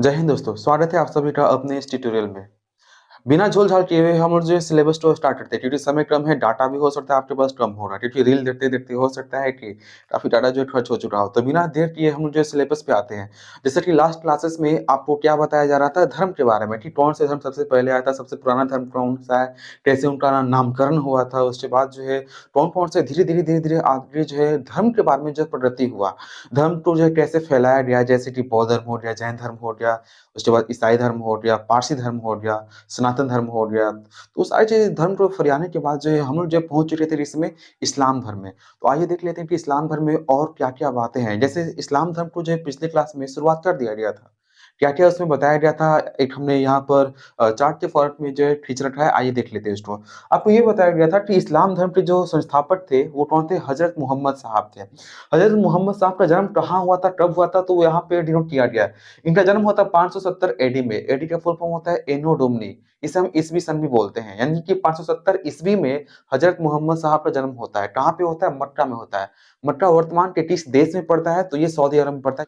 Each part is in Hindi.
जय हिंद दोस्तों, स्वागत है आप सभी का अपने इस ट्यूटोरियल में। बिना झोल-झाल किए हुए हम लोग जो है सिलेबस को स्टार्ट करते हैं क्योंकि समय कम है, डाटा भी हो सकता है आपके पास कम हो रहा है क्योंकि रील देखते-देखते हो सकता है कि काफ़ी डाटा जो है खर्च हो चुका हो। तो बिना देर किए हम लोग जो है सिलेबस पे आते हैं। जैसे कि लास्ट क्लासेस में आपको क्या बताया जा रहा था धर्म के बारे में कि कौन से धर्म सबसे पहले आया था, सबसे पुराना धर्म कौन-सा है, कैसे उनका नामकरण हुआ था, उसके बाद जो है कौन-कौन से धीरे-धीरे आगे जो है धर्म के बारे में जो प्रगति हुआ। धर्म को जो है कैसे फैलाया गया जैसे कि बौद्ध धर्म हो गया, जैन धर्म हो गया, उसके बाद ईसाई धर्म हो गया, पारसी धर्म हो गया, सनातन धर्म हो गया। तो सारी चीज़ें धर्म को फरियाने के बाद जो है हम लोग जो पहुँच चुके थे इसमें इस्लाम धर्म में। तो आइए देख लेते हैं कि इस्लाम धर्म में और क्या-क्या बातें हैं। जैसे इस्लाम धर्म को जो है पिछले क्लास में शुरुआत कर दिया गया था। क्या-क्या उसमें बताया गया था, एक हमने यहाँ पर चार्ट के फॉर्मेट में जो है खींच रखा है, आइए देख लेते हैं इसको। आपको ये बताया गया था कि इस्लाम धर्म के जो संस्थापक थे, वो कौन थे? हज़रत मोहम्मद साहब थे। हज़रत मोहम्मद साहब का जन्म कहाँ हुआ था, कब हुआ था? तो वो यहाँ पे डिनोट किया गया है। इनका जन्म हुआ था 570 एडी में। एडी का फुल फॉर्म होता है एनो डोमिनी। इसे हम ईसवी सन भी बोलते हैं, यानी कि 570 ईस्वी में हज़रत मोहम्मद साहब का जन्म होता है। कहाँ पे होता है? मक्का में होता है। मक्का वर्तमान के किस देश में पड़ता है? तो ये सऊदी अरब में पड़ता है।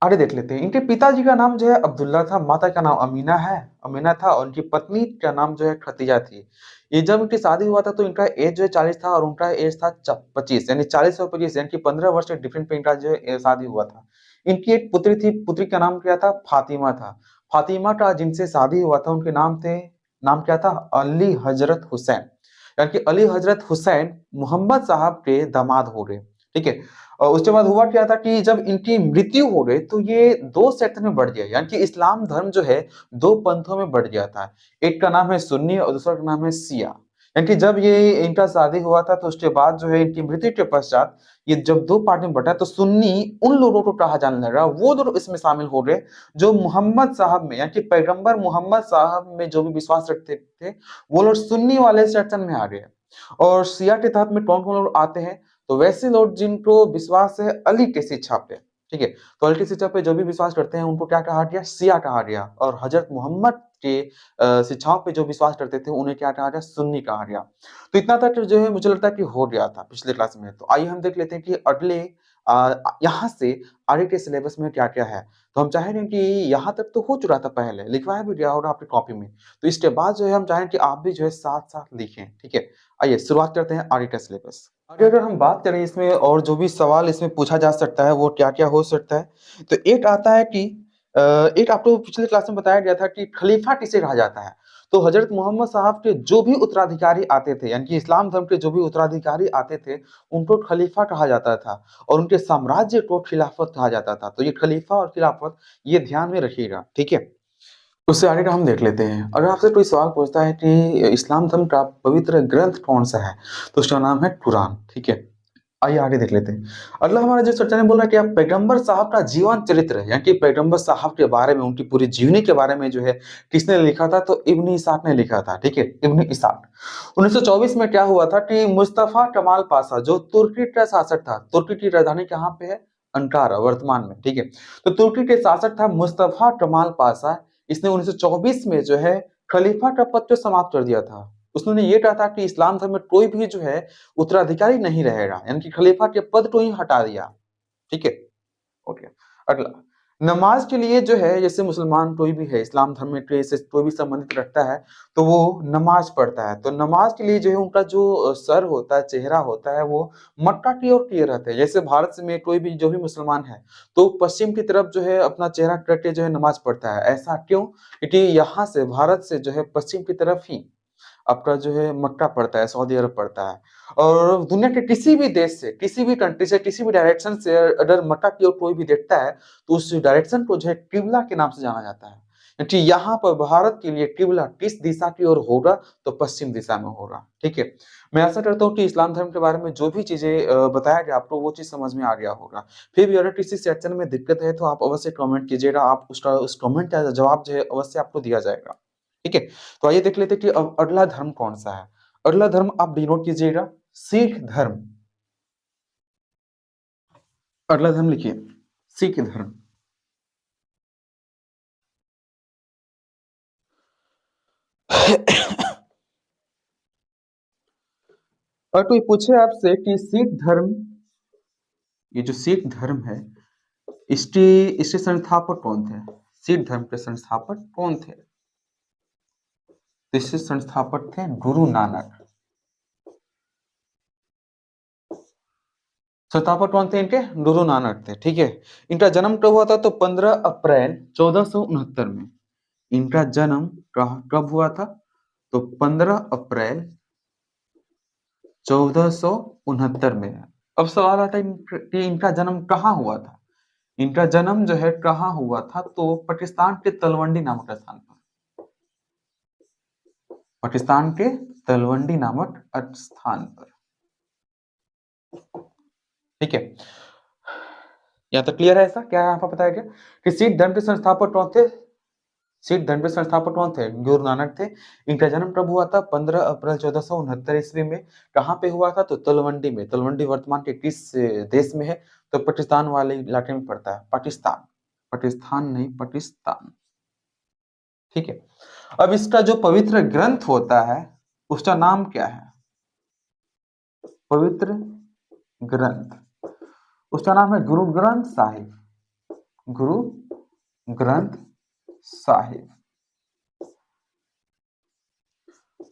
आगे देख लेते हैं। इनके पिताजी का नाम जो है अब्दुल्ला था, माता का नाम अमीना था और उनकी पत्नी का नाम जो है खतीजा थी। ये जब इनकी शादी हुआ था तो इनका एज जो है 40 था और उनका एज था 25, यानी 40 और 25 यानी कि 15 वर्ष के डिफरेंट पे इनका जो है शादी हुआ था। इनकी एक पुत्री थी, पुत्री का नाम क्या था? फातिमा था। फातिमा का जिनसे शादी हुआ था उनके नाम क्या था? अली हज़रत हुसैन। यानी कि अली हज़रत हुसैन मोहम्मद साहब के दामाद हो गए। ठीक है? और उसके बाद हुआ क्या था कि जब इनकी मृत्यु हो गई तो ये 2 सेक्टर में बढ़ गया, यानी कि इस्लाम धर्म जो है 2 पंथों में बढ़ गया था। एक का नाम है सुन्नी और दूसरा का नाम है शिया। यानी कि जब ये इनका शादी हुआ था तो उसके बाद जो है इनकी मृत्यु के पश्चात ये जब 2 पार्ट में बँटा तो सुन्नी उन लोगों को कहा जाने लगा, वो लोग इसमें शामिल हो गए जो मोहम्मद साहब में यानी कि पैगंबर मोहम्मद साहब में जो भी विश्वास रखते थे, वो लोग सुन्नी वाले सेक्शन में आ गए। और शिया के तहत में कौन-कौन लोग आते हैं? तो वैसे लोग जिनको विश्वास है अली की शिक्षा पे, ठीक है? तो अली की शिक्षा पे जो भी विश्वास करते हैं उनको क्या कहा गया? शिया कहा गया और हज़रत मोहम्मद के शिक्षाओं पे जो विश्वास करते थे उन्हें क्या कहा गया? सुन्नी कहा गया। तो इतना तक जो है मुझे लगता है कि हो गया था पिछले क्लास में। तो आइए हम देख लेते हैं कि अगले यहाँ से आगे के सिलेबस में क्या-क्या है। तो हम चाहेंगे कि यहाँ तक तो हो चुका था पहले, लिखवाया भी गया होगा आपकी कॉपी में। तो इसके बाद जो है हम चाहें कि आप भी जो है साथ-साथ लिखें, ठीक है? आइए शुरुआत करते हैं आगे का सिलेबस। आगे अगर हम बात करें इसमें और जो भी सवाल इसमें पूछा जा सकता है वो क्या-क्या हो सकता है? तो एक आता है कि एक आपको पिछले क्लास में बताया गया था कि खलीफा किसे कहा जाता है? तो हज़रत मोहम्मद साहब के जो भी उत्तराधिकारी आते थे, यानी कि इस्लाम धर्म के जो भी उत्तराधिकारी आते थे, उनको खलीफा कहा जाता था और उनके साम्राज्य को खिलाफत कहा जाता था। तो ये खलीफा और खिलाफत ये ध्यान में रखिएगा, ठीक है? उससे आगे का हम देख लेते हैं। अगर आपसे कोई सवाल पूछता है कि इस्लाम धर्म का पवित्र ग्रंथ कौन-सा है? तो उसका नाम है कुरान, ठीक है? आइए आगे देख लेते हैं। अगला हमारा जो चर्चा में बोल रहा है कि आप पैगंबर साहब का जीवन चरित्र यानी कि पैगंबर साहब के बारे में, उनकी पूरी जीवनी के बारे में जो है किसने लिखा था? तो इब्न इसाक ने लिखा था, ठीक है? इब्न इसाक। 1924 में क्या हुआ था कि मुस्तफा कमाल पाशा जो तुर्की का शासक था, तुर्की की राजधानी कहाँ पे है? अंकारा वर्तमान में, ठीक है? तो तुर्की के शासक था मुस्तफा कमाल पाशा। इसने 1924 में जो है खलीफा का पद तो समाप्त कर दिया था। उसने ये कहा था कि इस्लाम धर्म में कोई भी जो है उत्तराधिकारी नहीं रहेगा, यानी कि खलीफा के पद को ही हटा दिया, ठीक है? ओके। अगला, नमाज के लिए जो है जैसे मुसलमान कोई भी है इस्लाम धर्म में से कोई भी संबंधित रखता है, तो वो नमाज पढ़ता है। तो नमाज के लिए जो है उनका जो सर होता है, चेहरा होता है, वो मक्का की ओर किए रहते हैं। जैसे भारत से में कोई भी जो भी मुसलमान है, तो पश्चिम की तरफ जो है अपना चेहरा करके जो है नमाज पढ़ता है। ऐसा क्यों? क्योंकि यहाँ से भारत से जो है पश्चिम की तरफ ही आपका जो है मक्का पड़ता है, सऊदी अरब पड़ता है। और दुनिया के किसी भी देश से, किसी भी कंट्री से, किसी भी डायरेक्शन से अगर मक्का की ओर कोई भी देखता है, तो उस डायरेक्शन को जो है किबला के नाम से जाना जाता है। क्योंकि यहाँ पर भारत के लिए किबला किस दिशा की ओर होगा? तो पश्चिम दिशा में होगा, ठीक है? मैं आशा करता हूँ कि इस्लाम धर्म के बारे में जो भी चीज़ें बताया गया आपको वो चीज़ समझ में आ गया होगा। फिर भी अगर किसी सेक्शन में दिक्कत है तो आप अवश्य कमेंट कीजिएगा, आप उसका उस कमेंट का जवाब जो है अवश्य आपको दिया जाएगा, ठीक है? तो आइए देख लेते हैं कि अब अगला धर्म कौन-सा है? अगला धर्म आप डिनोट कीजिएगा, सिख धर्म। अगला धर्म लिखिए, सिख धर्म। अगर कोई पूछे आपसे कि सिख धर्म, ये जो सिख धर्म है, इसके इसके संस्थापक कौन थे? सिख धर्म के संस्थापक कौन थे? इसके संस्थापक थे गुरु नानक। संस्थापक कौन थे इनके? गुरु नानक थे। ठीक है, इनका जन्म कब हुआ था? तो 15 अप्रैल 1469 में। इनका जन्म कब हुआ था? तो 15 अप्रैल 1469 में। अब सवाल आता है कि इनका जन्म कहाँ हुआ था? इनका जन्म जो है कहाँ हुआ था? तो पाकिस्तान के तलवंडी नामक स्थान पर। पाकिस्तान के तलवंडी नामक स्थान पर। ठीक है, यहाँ तक क्लियर है? ऐसा क्या यहाँ पर बताया गया कि सिख धर्म के संस्थापक कौन थे? सिख धर्म के संस्थापक कौन थे? गुरु नानक थे। इनका जन्म कब हुआ था? 15 अप्रैल 1469 ईस्वी में। कहाँ पे हुआ था? तो तलवंडी में। तलवंडी वर्तमान के किस देश में है? तो पाकिस्तान वाले इलाके में पड़ता है। पाकिस्तान, पाकिस्तान नहीं, पाकिस्तान। ठीक है, अब इसका जो पवित्र ग्रंथ होता है उसका नाम क्या है? पवित्र ग्रंथ, उसका नाम है गुरु ग्रंथ साहिब। गुरु ग्रंथ साहिब,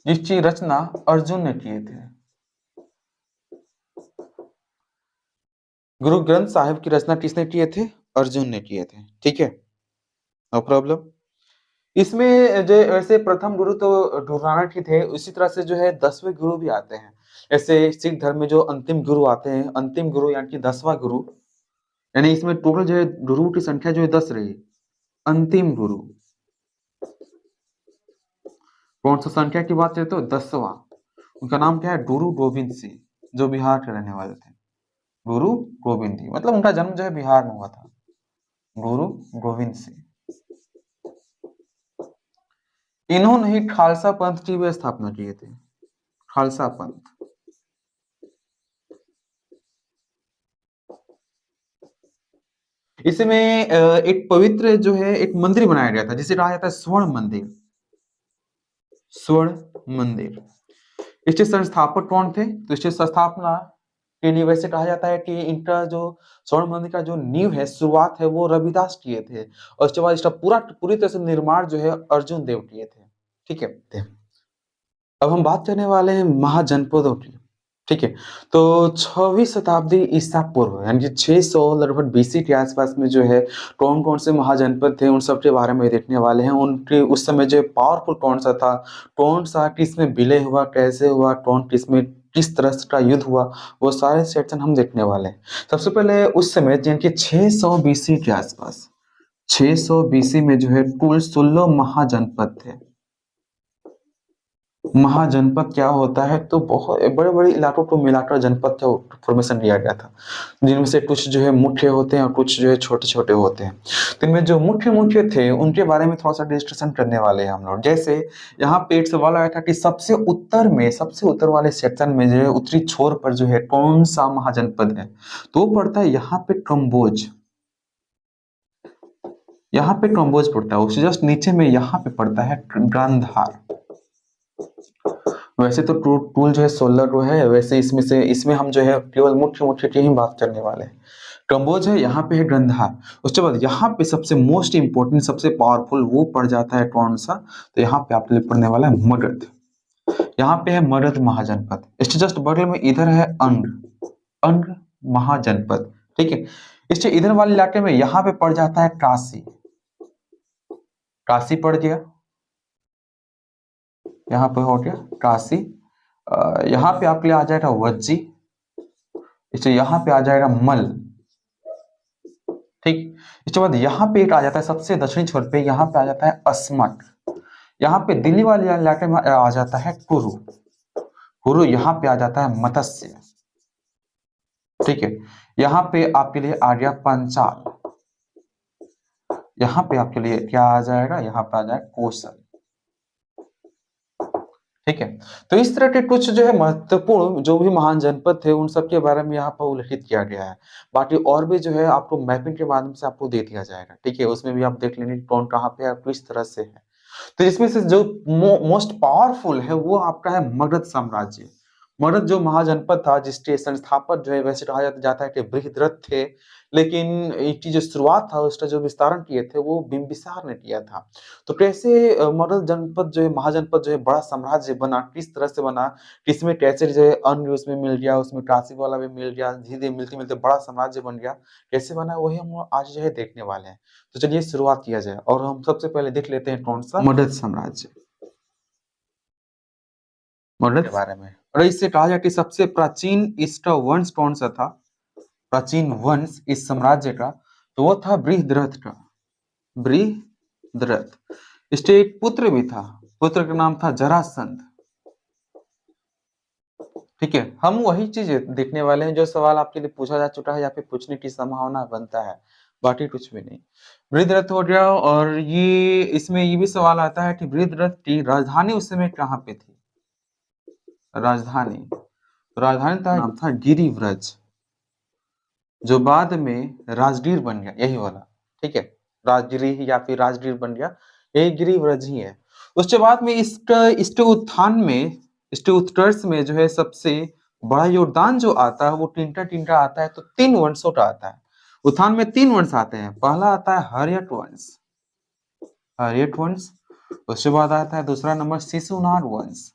जिसकी रचना अर्जुन ने किए थे। गुरु ग्रंथ साहिब की रचना किसने किए थे? अर्जुन ने किए थे। ठीक है, नो प्रॉब्लम। इसमें जो ऐसे प्रथम गुरु तो गुरु नानक ही थे, उसी तरह से जो है 10वें गुरु भी आते हैं। ऐसे सिख धर्म में जो अंतिम गुरु आते हैं, अंतिम गुरु यानी कि 10वां गुरु, यानी इसमें टोटल जो है गुरु की संख्या जो है 10 रही। अंतिम गुरु कौन सा संख्या की बात है? तो 10वां। उनका नाम क्या है? गुरु गोविंद सिंह, जो बिहार के रहने वाले थे। गुरु गोविंद सिंह, मतलब उनका जन्म जो है बिहार में हुआ था। गुरु गोविंद सिंह। इन्होंने ही खालसा पंथ की भी स्थापना किए थे। खालसा पंथ, इसमें एक पवित्र जो है एक मंदिर बनाया गया था जिसे कहा जाता है स्वर्ण मंदिर। स्वर्ण मंदिर, इसके संस्थापक कौन थे? तो इसके संस्थापना के लिए वैसे कहा जाता है कि इनका जो स्वर्ण मंदिर का जो नींव है, शुरुआत है, वो रविदास किए थे, और उसके बाद इसका पूरी तरह से निर्माण जो है अर्जुन देव किए थे। ठीक है, अब हम बात करने वाले हैं महाजनपदों की। ठीक है, तो 6वीं शताब्दी ईसा पूर्व यानी कि 600 लगभग बीसी के आसपास में जो है कौन कौन से महाजनपद थे उन सब के बारे में देखने वाले हैं। उनके उस समय जो पावरफुल कौन सा था, कौन सा किसमें विलय हुआ, कैसे हुआ, कौन किसमें किस तरह का युद्ध हुआ, वो सारे सेक्शन हम देखने वाले हैं। सबसे पहले उस समय जिनके 600 बीसी के आसपास, 600 बीसी में जो है कुल 16 महाजनपद थे। महाजनपद क्या होता है? तो बहुत बड़े बड़े इलाकों को मिलाकर जनपद का फॉर्मेशन दिया गया था, जिनमें से कुछ जो है मुख्य होते हैं और कुछ जो है छोटे छोटे होते हैं। तो इनमें जो मुख्य मुख्य थे उनके बारे में थोड़ा सा डिस्कशन करने वाले हैं हम लोग। जैसे यहाँ पे एक सवाल आया था कि सबसे उत्तर वाले सेक्शन में जो है उत्तरी छोर पर जो है कौन सा महाजनपद है? तो पड़ता है यहाँ पे कम्बोज। यहाँ पे कम्बोज पड़ता है, उससे जस्ट नीचे में यहाँ पे पड़ता है गांधार। वैसे तो टूल जो है 16 रो है, वैसे इसमें हम जो है केवल मुख्य मुख्य की ही बात करने वाले हैं। कम्बोज है, यहाँ पे है गंधार। उसके बाद यहाँ पे सबसे मोस्ट इंपोर्टेंट, सबसे पावरफुल वो पड़ जाता है कौन सा? तो यहाँ पे आपके लिए पढ़ने वाला है मगध। यहाँ पे है मगध महाजनपद। इसके जस्ट बगल में इधर है अंग महाजनपद। ठीक है, इसके इधर वाले इलाके में यहाँ पे पड़ जाता है काशी। काशी पड़ गया, यहाँ पे हो गया काशी। यहाँ पे आपके लिए आ जाएगा वज्जी, इससे यहाँ पे आ जाएगा मल। ठीक, इसके बाद यहाँ पे एक आ जाता है सबसे दक्षिणी छोर पे, यहाँ पे आ जाता है अस्मट। यहाँ पे दिल्ली वाले इलाके में आ जाता है कुरु। यहाँ पे आ जाता है मत्स्य। ठीक है, यहाँ पे आपके लिए आ गया पंचाल। यहाँ पे आपके लिए क्या आ जाएगा? यहाँ पे आ जाएगा कौशल। ठीक है, तो इस तरह के कुछ जो है महत्वपूर्ण जो भी महान जनपद थे उन सब के बारे में यहाँ पर उल्लेखित किया गया है। बाकी और भी जो है आपको मैपिंग के माध्यम से आपको दे दिया जाएगा। ठीक है, उसमें भी आप देख लेंगे कौन कहाँ पे है, किस तरह से है। तो इसमें से जो मोस्ट पावरफुल है वो आपका है मगध साम्राज्य। मगध जो महाजनपद था जिसके संस्थापक जो है वैसे कहा जाता है कि बृहद्रथ थे, लेकिन इसकी जो शुरुआत था उसका जो विस्तारण किए थे वो बिंबिसार ने किया था। तो कैसे मगध जनपद जो है महाजनपद जो है बड़ा साम्राज्य बना, किस तरह से बना, किसमें कैसे जो है अन्न भी उसमें मिल गया, उसमें काशी वाला भी मिल गया, धीरे-धीरे मिलते-मिलते बड़ा साम्राज्य बन गया। कैसे बना वही हम आज जो है देखने वाले हैं। तो चलिए शुरुआत किया जाए और हम सबसे पहले देख लेते हैं कौन-सा मगध साम्राज्य। मगध के बारे में। और इसे कहा जाए कि सबसे प्राचीन इसका वंश कौन सा था? प्राचीन वंश इस साम्राज्य का तो वो था बृहद्रथ का। बृहद्रथ। इसके एक पुत्र भी था, पुत्र का नाम था जरासंध। ठीक है, हम वही चीज देखने वाले हैं जो सवाल आपके लिए पूछा जा चुका है या फिर पूछने की संभावना बनता है, बाकी कुछ भी नहीं। बृहद्रथ हो गया। और ये इसमें ये भी सवाल आता है कि बृहद्रथ की राजधानी उस समय कहाँ पे थी? राजधानी था, नाम था गिरिव्रज, जो बाद में राजगीर बन गया, यही वाला। ठीक है, राजगिरी या फिर राजगीर बन गया, यही गिरिव्रज ही है। उसके बाद में इसके उत्थान में, इसके उत्कर्ष में जो है सबसे बड़ा योगदान जो आता है वो टिंटा आता है। तो 3 वंशों का आता है उत्थान में। 3 वंश आते हैं। पहला आता है हर्यक वंश, हर्यक वंश। उसके बाद आता है दूसरा नंबर शिशुनाग वंश।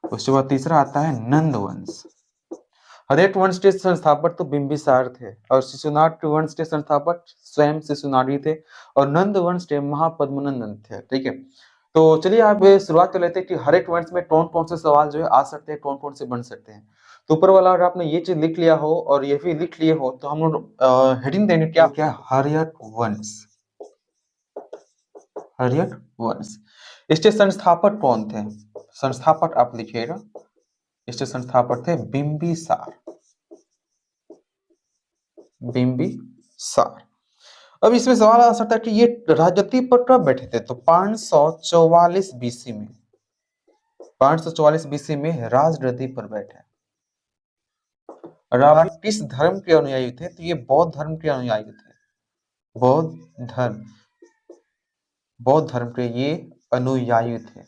उसके बाद तीसरा आता है नंद वंश। हर्यक वंश के संस्थापक तो बिंबिसार थे और शिशुनाग वंश के संस्थापक स्वयं शिशुनागी थे और नंद वंश के महापद्मनंदन थे। ठीक है, तो चलिए आप शुरुआत कर लेते हैं कि हर्यक वंश में कौन कौन से सवाल जो है आ सकते हैं, कौन कौन से बन सकते हैं। तो ऊपर वाला अगर आपने ये चीज लिख लिया हो और ये भी लिख लिए हो तो हम लोग हेडिंग देंगे क्या क्या हर्यक वंश। हर्यक वंश। इसके संस्थापक कौन थे? संस्थापक आप लिखिएगा, इसके संस्थापक थे बिंबिसार। बिंबिसार। अब इसमें सवाल आ सकता है कि ये राजगद्दी पर कब बैठे थे? तो 544 बीसी में, 544 बीसी में राजगद्दी पर बैठे। और आप किस धर्म के अनुयायी थे? तो ये बौद्ध धर्म के अनुयायी थे। बौद्ध धर्म के ये अनुयायी थे,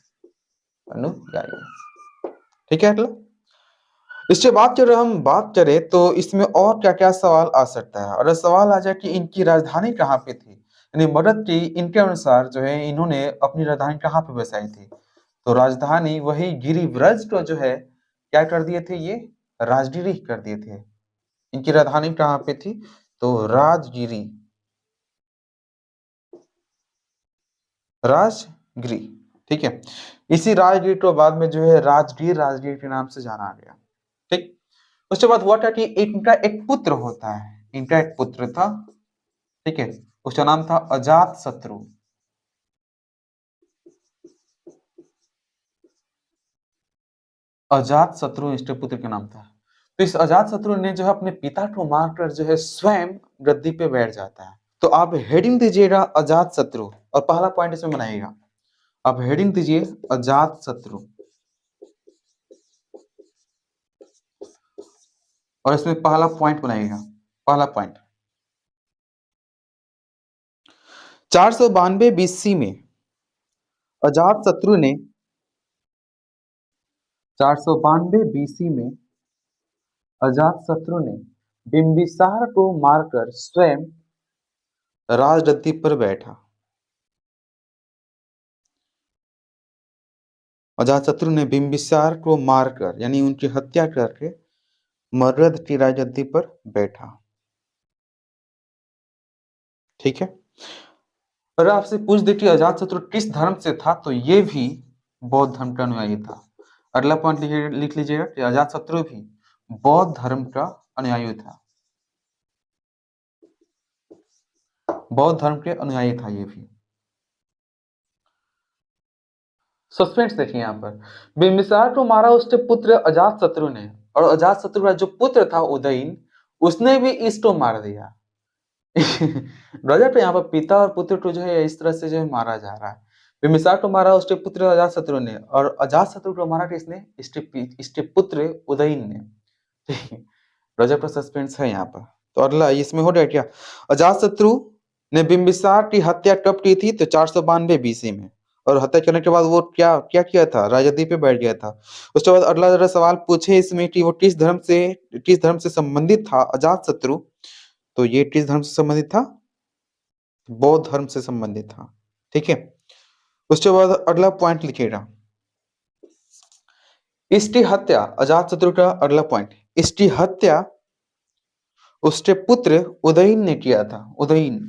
अनुयायी। ठीक है, अगला इसके बाद जब हम बात करें तो इसमें और क्या क्या सवाल आ सकता है। और सवाल आ जाए कि इनकी राजधानी कहाँ पे थी, यानी मगध की इनके अनुसार जो है इन्होंने अपनी राजधानी कहाँ पे बसाई थी? तो राजधानी वही गिरिव्रज को जो है क्या कर दिए थे, ये राजगिरी कर दिए थे। इनकी राजधानी कहाँ पे थी? तो राजगिरी, राजगिरी। ठीक है, इसी राजगिरी को बाद में जो है राजगीर के नाम से जाना गया। ठीक, उसके बाद हुआ क्या कि इनका एक पुत्र होता है, इनका एक पुत्र था। ठीक है, उसका नाम था अजात शत्रु। अजात शत्रु इसके पुत्र का नाम था। तो इस अजात शत्रु ने जो है अपने पिता को मारकर जो है स्वयं गद्दी पे बैठ जाता है। तो आप हेडिंग दीजिएगा अजात शत्रु और पहला पॉइंट इसमें बनाइएगा। आप हेडिंग दीजिए अजात शत्रु और इसमें पहला पॉइंट बनाइएगा। पहला पॉइंट 492 बीसी में अजात शत्रु ने 492 बीसी में अजात शत्रु ने बिंबिसार को मारकर स्वयं राजगद्दी पर बैठा। अजातशत्रु ने बिंबिसार को मारकर यानी उनकी हत्या करके मगध की राजगद्दी पर बैठा। ठीक है, अगर आपसे पूछ दे कि अजातशत्रु किस धर्म से था तो ये भी बौद्ध धर्म का अनुयायी था। अगला पॉइंट लिख लीजिएगा कि अजातशत्रु भी बौद्ध धर्म का अनुयायी था। बौद्ध धर्म के अनुयायी था ये भी। सस्पेंस देखिए यहाँ पर, बिंबिसार को मारा उसके पुत्र अजातशत्रु ने और अजातशत्रु का जो पुत्र था उदयन उसने भी इसको मार दिया। गजब है, यहाँ पर पिता और पुत्र को जो है इस तरह से जो है मारा जा रहा है। बिंबिसार को मारा उसके पुत्र अजातशत्रु ने और अजातशत्रु को मारा किसने? इसके पुत्र उदयन ने। गजब का सस्पेंस है यहाँ पर। तो अगला इसमें हो गया क्या, अजातशत्रु ने बिंबिसार की हत्या कब की थी? तो 492 बीसी में। और हत्या करने के बाद वो क्या क्या किया था? राजगद्दी पे बैठ गया था। उसके बाद अगला ज़रा सवाल पूछे इसमें कि वो किस धर्म से संबंधित था अजातशत्रु? तो ये किस धर्म से संबंधित था? बौद्ध धर्म से संबंधित था। ठीक है? उसके बाद अगला पॉइंट लिखिएगा। इसकी हत्या अजातशत्रु का अगला पॉइंट, इसकी हत्या उसके पुत्र उदयीन ने किया था। उदयीन,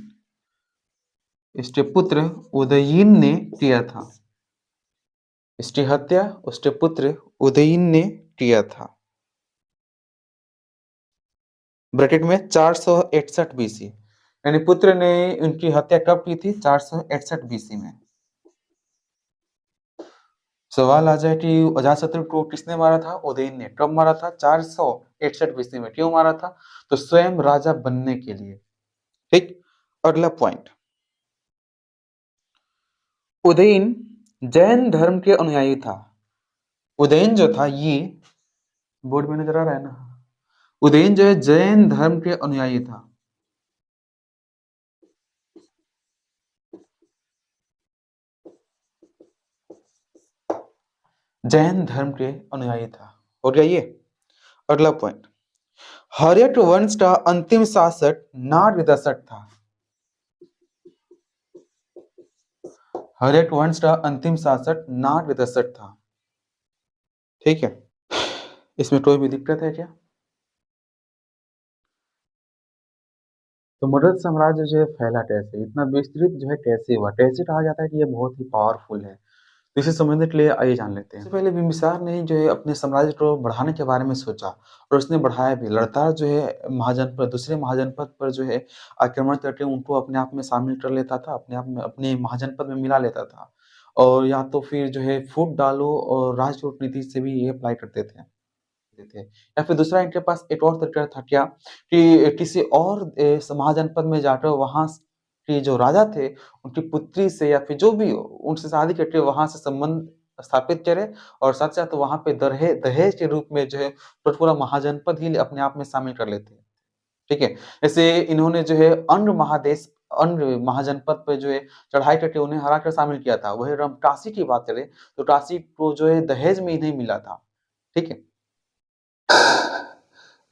इसके पुत्र उदयीन ने किया था। इसकी हत्या उसके पुत्र उदयीन ने किया था। ब्रैकेट में 461 बीसी, यानी पुत्र ने उनकी हत्या कब की थी? 461 बीसी में। सवाल आ जाए कि अजातशत्रु को किसने मारा था? उदयीन ने। कब मारा था? 461 बीसी में। क्यों मारा था? तो स्वयं राजा बनने के लिए। ठीक। अगला पॉइंट, उदयीन जैन धर्म के अनुयायी था। उदयीन जो था ये, बोर्ड में नजर आ रहा है ना, उदयीन जो है जैन धर्म के अनुयायी था। जैन धर्म के अनुयायी था। हो गया ये। अगला पॉइंट, हर्यक वंश का अंतिम शासक नागदशक था। हर्यक वंश का अंतिम शासक नागदशक था। ठीक है, इसमें कोई भी दिक्कत है क्या? तो मगध साम्राज्य जो है फैला कैसे, इतना विस्तृत जो है कैसे हुआ, कैसे कहा जाता है कि ये बहुत ही पावरफुल है? तो इसे समझने के लिए आइए जान लेते हैं। सबसे पहले बिंबिसार ने जो है अपने साम्राज्य को बढ़ाने के बारे में सोचा और उसने बढ़ाया भी। लगातार जो है महाजनपद, दूसरे महाजनपद पर जो है आक्रमण करके उनको अपने आप में शामिल कर लेता था, अपने आप में अपने महाजनपद में मिला लेता था। और या तो फिर जो है फूट डालो और राज कूटनीति से भी ये अप्लाई करते थे। या फिर दूसरा इनके पास एक और तरीका था क्या, कि किसी और महाजनपद में जाकर वहां के जो राजा थे उनकी पुत्री से या फिर जो भी हो उनसे शादी करके वहां से संबंध स्थापित करे और साथ साथ वहां पे दहेज के रूप में जो है पूरा महाजनपद ही अपने आप में शामिल कर लेते हैं। ठीक है, जैसे इन्होंने जो है अन्य महाजनपद पे जो है चढ़ाई करके उन्हें हरा कर शामिल किया था। वही हम काशी की बात करें तो काशी को जो है दहेज में ही नहीं मिला था। ठीक है,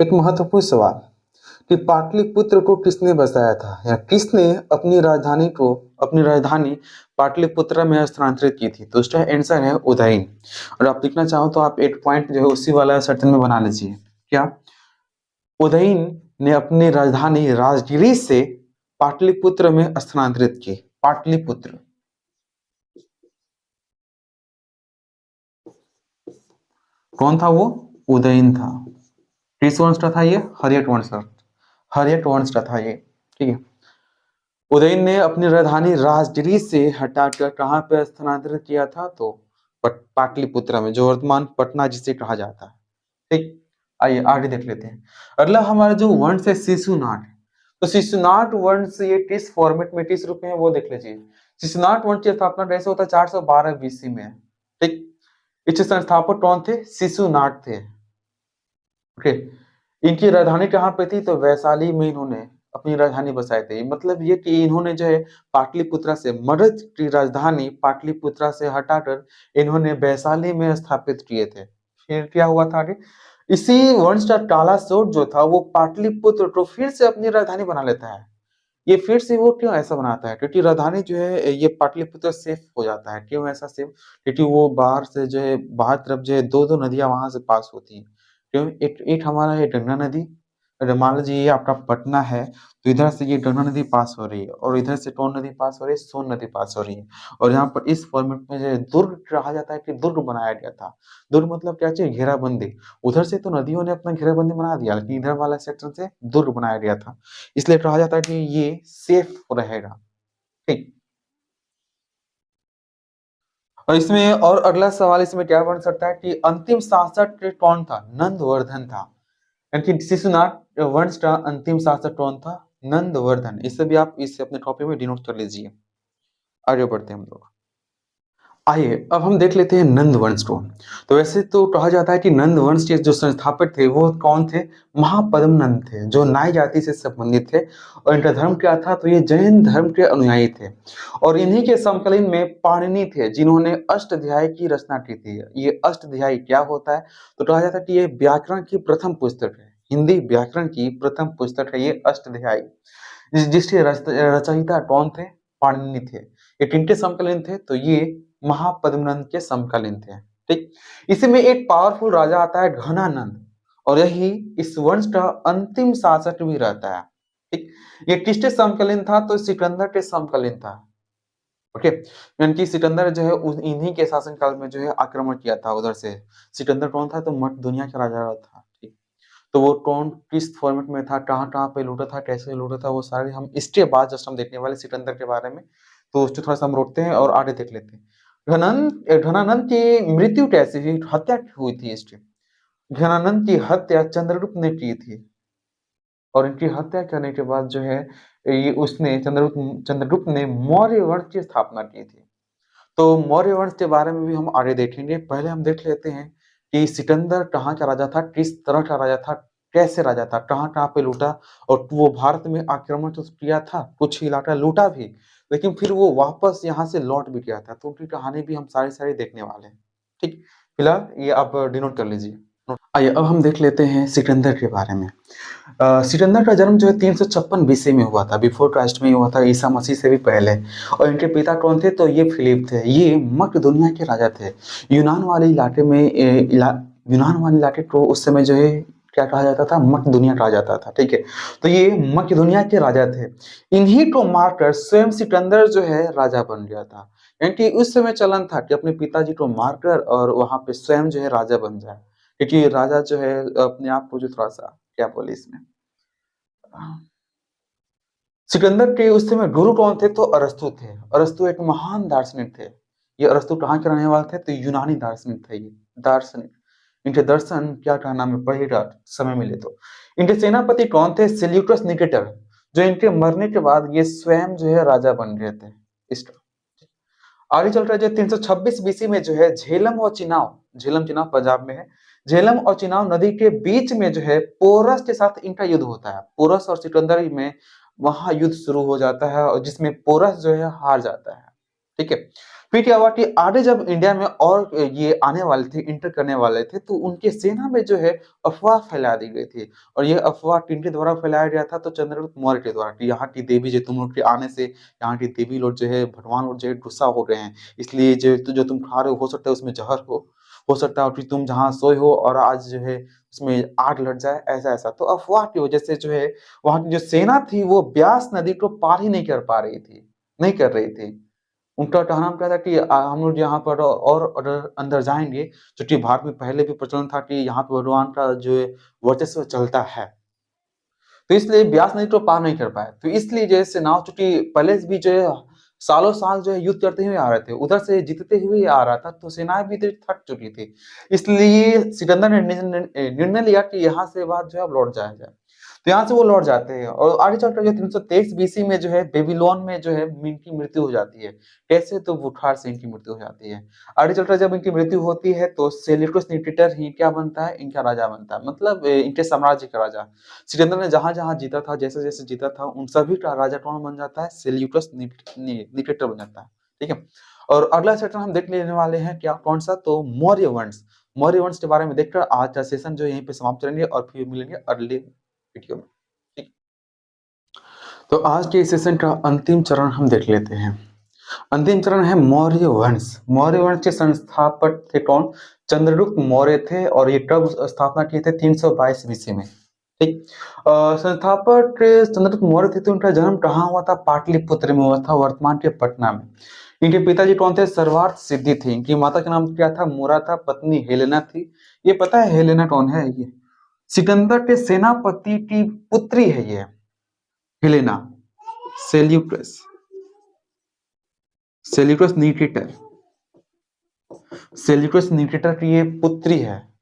एक महत्वपूर्ण सवाल कि पाटलिपुत्र को किसने बसाया था, या किसने अपनी राजधानी पाटलिपुत्र में स्थानांतरित की थी? तो उसका आंसर है उदयन। और आप लिखना चाहो तो आप एक पॉइंट जो है उसी वाला सेक्शन में बना लीजिए। क्या? उदयन ने अपनी राजधानी राजगिरी से पाटलिपुत्र में स्थानांतरित की। पाटलिपुत्र, कौन था वो? उदयन था। किस वंश का था ये? हर्यक वंश का। हर्यक वंश का था ये। ठीक है, उदयन ने अपनी राजधानी राजगिरी से हटाकर कहां पर स्थानांतरित किया था? तो पाटलिपुत्र में, जो वर्तमान पटना जिसे कहा जाता है। ठीक, आइए आगे देख लेते हैं। अगला हमारा जो वंश है शिशुनाट। तो शिशुनाट वंश ये किस फॉर्मेट में, किस रूप में है वो देख लीजिए। शिशुनाट वंश की स्थापना कैसे होता है? 412 बीसी में। ठीक, इसके संस्थापक कौन थे? शिशुनाट थे। ओके, इनकी राजधानी कहाँ पे थी? तो वैशाली में इन्होंने अपनी राजधानी बसाए थे। मतलब ये कि इन्होंने जो है पाटलिपुत्रा से, मगध की राजधानी पाटलिपुत्रा से हटाकर इन्होंने वैशाली में स्थापित किए थे। फिर क्या हुआ था आगे? इसी वंश का कालासोट जो था वो पाटलिपुत्र को फिर से अपनी राजधानी बना लेता है। ये फिर से वो क्यों ऐसा बनाता है? क्योंकि राजधानी जो है ये पाटलिपुत्र सेफ हो जाता है। क्यों ऐसा सेफ? क्योंकि वो बाहर से जो है, बाहर तरफ जो है दो दो नदियां वहां से पास होती हैं। क्यों? एक एक हमारा है गंगा नदी। अगर मान लीजिए ये आपका पटना है तो इधर से ये गंगा नदी पास हो रही है और इधर से कौन नदी पास हो रही है? सोन नदी पास हो रही है। और यहाँ पर इस फॉर्मेट में जो है दुर्ग कहा जाता है कि दुर्ग बनाया गया था। दुर्ग मतलब क्या चाहिए? घेराबंदी। उधर से तो नदियों ने अपना घेराबंदी बना दिया, लेकिन इधर वाला सेक्शन से दुर्ग बनाया गया था। इसलिए कहा जाता है कि ये सेफ रहेगा। ठीक, और इसमें और अगला सवाल इसमें क्या बन सकता है कि अंतिम शासक कौन था? नंदवर्धन था। यानी शिशुनाग वंश का अंतिम शासक कौन था? नंदवर्धन। इसे भी आप इसे अपने कॉपी में डिनोट कर लीजिए। आगे बढ़ते हैं हम लोग। आइए अब हम देख लेते हैं नंद वंश को। तो वैसे तो कहा जाता है कि नंद वंश के जो संस्थापक थे वो कौन थे? महापद्म नंद थे, जो नाई जाति से संबंधित थे। और इनका धर्म क्या था? तो ये जैन धर्म के अनुयायी थे। और इन्हीं के समकालीन में पाणिनि थे, जिन्होंने अष्टाध्यायी की रचना की थी। ये अष्टाध्यायी क्या होता है? तो कहा जाता है कि ये व्याकरण की प्रथम पुस्तक है, हिंदी व्याकरण की प्रथम पुस्तक है ये अष्टाध्यायी। जिसके रचयिता कौन थे? पाणिनि थे। ये किनके समकालीन थे? तो ये महापद्मनंद के समकालीन थे। ठीक, इसी में एक पावरफुल राजा आता है घनानंद, और यही इस वंश का अंतिम शासक भी रहता है। ठीक, ये किसके समकालीन था? तो सिकंदर के समकालीन था। ओके, यानी कि सिकंदर जो है इन्हीं के शासनकाल में जो है आक्रमण किया था उधर से। सिकंदर कौन था? तो मध्य दुनिया का राजा था। ठीक, तो वो कौन किस फॉर्मेट में था, कहाँ-कहाँ पे लूटा था, कैसे लूटा था, वो सारे हम इसके बाद जस्ट हम देखने वाले सिकंदर के बारे में। तो उसको थोड़ा-सा हम रोकते हैं और आगे देख लेते हैं। घनानंद की मृत्यु कैसे हुई? हत्या हुई थी इसकी। घनानंद की हत्या चंद्रगुप्त ने की थी। और इनकी हत्या करने के बाद जो है ये उसने चंद्रगुप्त ने मौर्य वंश की स्थापना की थी। तो मौर्य वंश के बारे में भी हम आगे देखेंगे। पहले हम देख लेते हैं कि सिकंदर कहाँ का राजा था, किस तरह का राजा था, कैसे राजा था, कहाँ-कहाँ पे लूटा। और वो भारत में आक्रमण तो किया था, कुछ इलाका लूटा भी, लेकिन फिर वो वापस यहाँ से लौट भी गया था। तो उनकी कहानी भी हम सारी-सारी देखने वाले हैं। ठीक, फिलहाल ये आप डिनोट कर लीजिए। आइए अब हम देख लेते हैं सिकंदर के बारे में। सिकंदर का जन्म जो है 356 बीसी में हुआ था, बिफोर क्राइस्ट में ही हुआ था, ईसा मसीह से भी पहले। और इनके पिता कौन थे? तो ये फिलिप थे। ये मक्र दुनिया के राजा थे। यूनान वाले इलाके में यूनान वाले इलाके को उस समय जो है क्या कहा जाता था? मक्र दुनिया कहा जाता था। ठीक है, तो ये मक्र दुनिया के राजा थे। इन्हीं को मारकर स्वयं सिकंदर जो है राजा बन गया था। यानी कि उस समय चलन था कि अपने पिताजी को मारकर और वहां पे स्वयं जो है राजा बन जाए। क्योंकि राजा जो है अपने आप को जो थोड़ा-सा क्या बोले इसमें, सिकंदर के उस समय गुरु कौन थे? तो अरस्तु थे। अरस्तु एक महान दार्शनिक थे। ये अरस्तु कहाँ के रहने वाले थे? तो यूनानी दार्शनिक थे ये, दार्शनिक। इनके दर्शन क्या कहना मैं पढ़ेगा समय मिले तो। इनके सेनापति कौन थे? सेल्यूकस निकेटर, जो इनके मरने के बाद ये स्वयं जो है राजा बन गए थे। इसका आगे चलकर जो 326 बीसी में जो है झेलम चिनाब पंजाब में है। झेलम और चिनाब नदी के बीच में जो है पोरस के साथ इनका युद्ध होता है। पोरस और सिकंदर में वहां युद्ध शुरू हो जाता है और जिसमें पोरस जो है हार जाता है। ठीक है, फिर क्या हुआ कि आगे जब इंडिया में और ये आने वाले थे, इंटर करने वाले थे, तो उनके सेना में जो है अफवाह फैला दी गई थी। और ये अफवाह किनके द्वारा फैलाया गया था? तो चंद्रगुप्त मौर्य के द्वारा कि यहाँ की देवी जो तुम लोग के आने से यहाँ की देवी लोग जो है, भगवान लोग जो है गुस्सा हो रहे हैं। इसलिए जो तुम खा रहे हो सकता है उसमें जहर हो सकता है, और फिर तुम जहाँ सोए हो और आज जो है उसमें आग लग जाए, ऐसा-ऐसा। तो अफ़वाह की वज़ह से जो है वहाँ की जो सेना थी वो ब्यास नदी को पार ही नहीं कर पा रही थी, नहीं कर रही थी। उनका कहना क्या था कि हम लोग यहाँ पर और अगर अंदर जाएँगे, चूँकि भारत में पहले भी प्रचलन था कि यहाँ पे भगवान का जो है वर्चस्व चलता है। तो इसलिए ब्यास नदी को पार नहीं कर पाए। तो इसलिए जो है सेनाओं चूँकि पहले से भी जो है सालों-साल जो है युद्ध करते हुए आ रहे थे, उधर से जीतते हुए आ रहा था, तो सेनाएँ भी इतनी थक चुकी थी। इसलिए सिकंदर ने निर्णय लिया कि यहाँ से बाद जो है अब लौट जाया जाए। तो यहाँ से वो लौट जाते हैं और आगे चलकर जो 323 बीसी में जो है बेबीलोन में जो है इनकी मृत्यु हो जाती है। कैसे? तो बुखार से इनकी मृत्यु हो जाती है। आगे चलकर जब इनकी मृत्यु होती है तो सेल्यूकस निकेटर ही क्या बनता है? इनका राजा बनता है। मतलब इनके साम्राज्य का राजा। सिकंदर ने जहाँ-जहाँ जीता था, जैसे-जैसे जीता था, उन सभी का राजा कौन बन जाता है? सेल्यूकस निकेटर बन जाता है। ठीक है? और अगला सेक्शन हम देख लेने वाले हैं क्या कौन-सा? तो मौर्य वंश। मौर्य वंश के बारे में देखकर आज का सेशन जो है यहीं पे समाप्त करेंगे और फिर मिलेंगे अगले वीडियो में। ठीक। तो आज के इस सेशन का अंतिम चरण हम देख लेते हैं। अंतिम चरण है मौर्य वंश। मौर्य वंश के संस्थापक थे कौन? चंद्रगुप्त मौर्य थे और ये कब स्थापना किए थे? 322 बीसी में। ठीक। संस्थापक चंद्रगुप्त मौर्य थे, तो उनका जन्म कहाँ हुआ था? पाटलिपुत्र में हुआ था, वर्तमान के पटना में। इनके पिताजी कौन थे? सर्वार्थ सिद्धि थी। इनकी माता का नाम क्या था? मोरा था। पत्नी हेलेना थी। ये पता है हेलेना कौन है? ये सिकंदर के सेनापति की पुत्री है ये Helena. Seleucus Seleucus Nicator Seleucus Nicator की ये पुत्री है।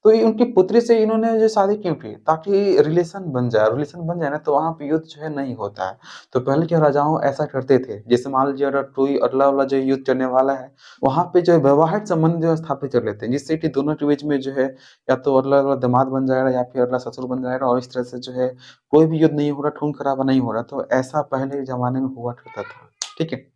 तो ये उनकी पुत्री से इन्होंने जो शादी क्यों की? ताकि रिलेशन बन जाए ना तो वहाँ पे युद्ध जो है नहीं होता है। तो पहले के राजाओं ऐसा करते थे, जैसे मान लीजिए अगर कोई अगला वाला जो युद्ध चलने वाला है, वहाँ पे जो है वैवाहिक संबंध जो है स्थापित कर लेते हैं, जिससे कि दोनों के बीच में जो है या तो अगला वाला दामाद बन जाएगा या फिर अगला ससुर बन जाएगा और इस तरह से जो है कोई भी युद्ध नहीं हो रहा, खून-खराबा नहीं हो रहा। तो ऐसा पहले के ज़माने में हुआ करता था। ठीक है?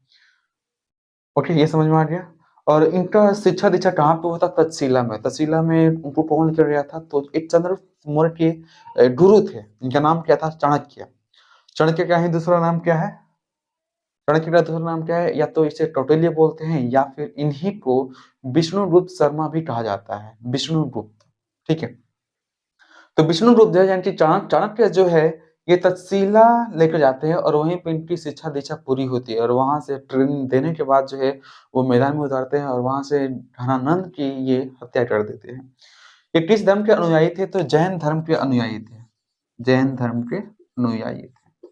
ओके, ये समझ में आ गया। और इनका शिक्षा-दीक्षा कहाँ पे हुआ था? तक्षशिला में। तक्षशिला में उनको कौन लेकर गया था? तो एक चंद्रगुप्त मौर्य के गुरु थे, इनका नाम क्या था? चाणक्य। चाणक्य का ही दूसरा नाम क्या है? चाणक्य का दूसरा नाम क्या है? या तो इसे कौटिल्य बोलते हैं या फिर इन्हीं को विष्णुगुप्त शर्मा भी कहा जाता है, विष्णुगुप्त, ठीक है? तो विष्णुगुप्त जो है यानी कि चाणक्य जो है, ये तक्षशिला लेकर जाते हैं और वहीं पे इनकी शिक्षा-दीक्षा पूरी होती है और वहाँ से ट्रेनिंग देने के बाद जो है, वो मैदान में उतारते हैं और वहाँ से धनानंद की ये हत्या कर देते हैं। ये किस धर्म के अनुयायी थे? तो जैन धर्म के अनुयायी थे। जैन धर्म के अनुयायी थे।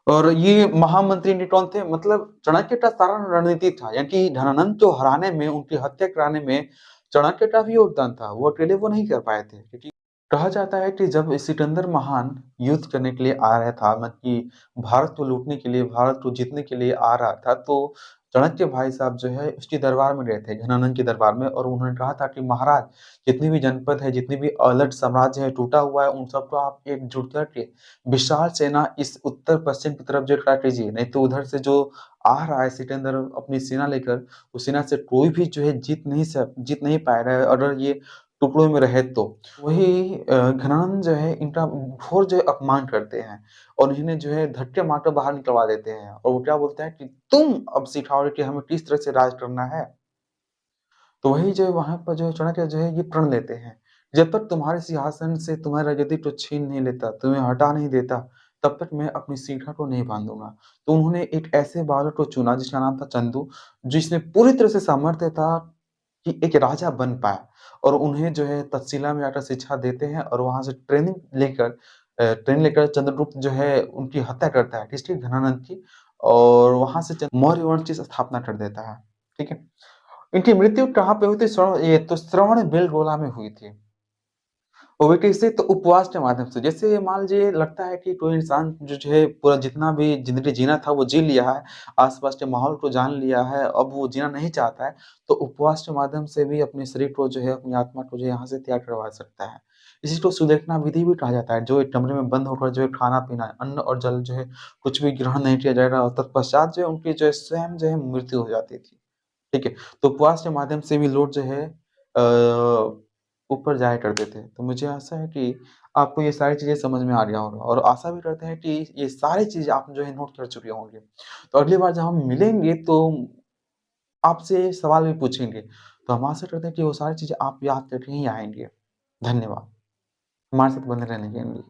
और ये महामंत्री इनके कौन थे? मतलब चाणक्य का सारा रणनीति था, यानी कि धनानंद को हराने में, उनकी हत्या कराने में चाणक्य का भी योगदान था। वो अकेले वो नहीं कर पाए थे, क्योंकि कहा जाता है कि जब सिकंदर महान युद्ध करने के लिए आ रहा था, मतलब कि भारत को लूटने के लिए, भारत को जीतने के लिए आ रहा था, तो चाणक्य भाई साहब जो है उसके दरबार में गए थे, घनानंद के दरबार में, और उन्होंने कहा था कि महाराज, जितनी भी जनपद है, जितनी भी अलग साम्राज्य है, टूटा हुआ है, उन सबको आप एकजुट करके विशाल सेना इस उत्तर-पश्चिम की तरफ जो खड़ा कीजिए, नहीं तो उधर से जो आ रहा है सिकंदर अपनी सेना लेकर, उस सेना से कोई भी जो है जीत नहीं पाएगा अगर ये टुकड़ों में रहे तो। वही घनानंद जो है इनका घोर जो है अपमान करते हैं और इन्हें जो है धक्के मारकर बाहर निकलवा देते हैं और वो क्या बोलते हैं कि तुम अब सिखाओगे कि हमें किस तरह से राज करना है। तो वही जो है वहाँ पर जो है चाणक्य जो है ये प्रण लेते हैं, जब तक तुम्हारे सिंहासन से तुम्हारा गद्दी को छीन नहीं लेता, तुम्हें हटा नहीं देता, तब तक मैं अपनी शिखा को नहीं बाँधूँगा। तो उन्होंने एक ऐसे बालक को चुना जिसका नाम था चंदू, जिसमें पूरी तरह से सामर्थ्य था कि एक राजा बन पाए और उन्हें जो है तक्षशिला में जाकर शिक्षा देते हैं और वहाँ से ट्रेनिंग लेकर चंद्रगुप्त जो है उनकी हत्या करता है, किसकी? घनानंद की, और वहाँ से मौर्य वंश की स्थापना कर देता है। ठीक है? इनकी मृत्यु कहाँ पे हुई थी? श्रवणबेलगोला में हुई थी। वो भी कैसे? तो उपवास के माध्यम से। जैसे मान लीजिए लगता है कि कोई इंसान जो है पूरा जितना भी ज़िंदगी जीना था वो जी लिया है, आस-पास के माहौल को जान लिया है, अब वो जीना नहीं चाहता है, तो उपवास के माध्यम से भी अपने शरीर को जो है, अपनी आत्मा को जो है यहाँ से त्याग करवा सकता है। इसी को सुदेखना विधि भी कहा जाता है, जो एक कमरे में बंद होकर जो है खाना-पीना, अन्न और जल जो है कुछ भी ग्रहण नहीं किया जाएगा और तत्पश्चात जो है उनकी जो है स्वयं जो है मृत्यु हो जाती थी। ठीक है? तो उपवास के माध्यम से भी लोग जो है ऊपर जाया करते थे। तो मुझे आशा है कि आपको ये सारी चीज़ें समझ में आ गया होगा और आशा भी करते हैं कि ये सारी चीज़ें आप जो है नोट कर चुके होंगे। तो अगली बार जब हम मिलेंगे तो आपसे सवाल भी पूछेंगे। तो हम आशा करते हैं कि वो सारी चीज़ें आप याद करके ही आएँगे। धन्यवाद। हमारे साथ बने रहने के लिए।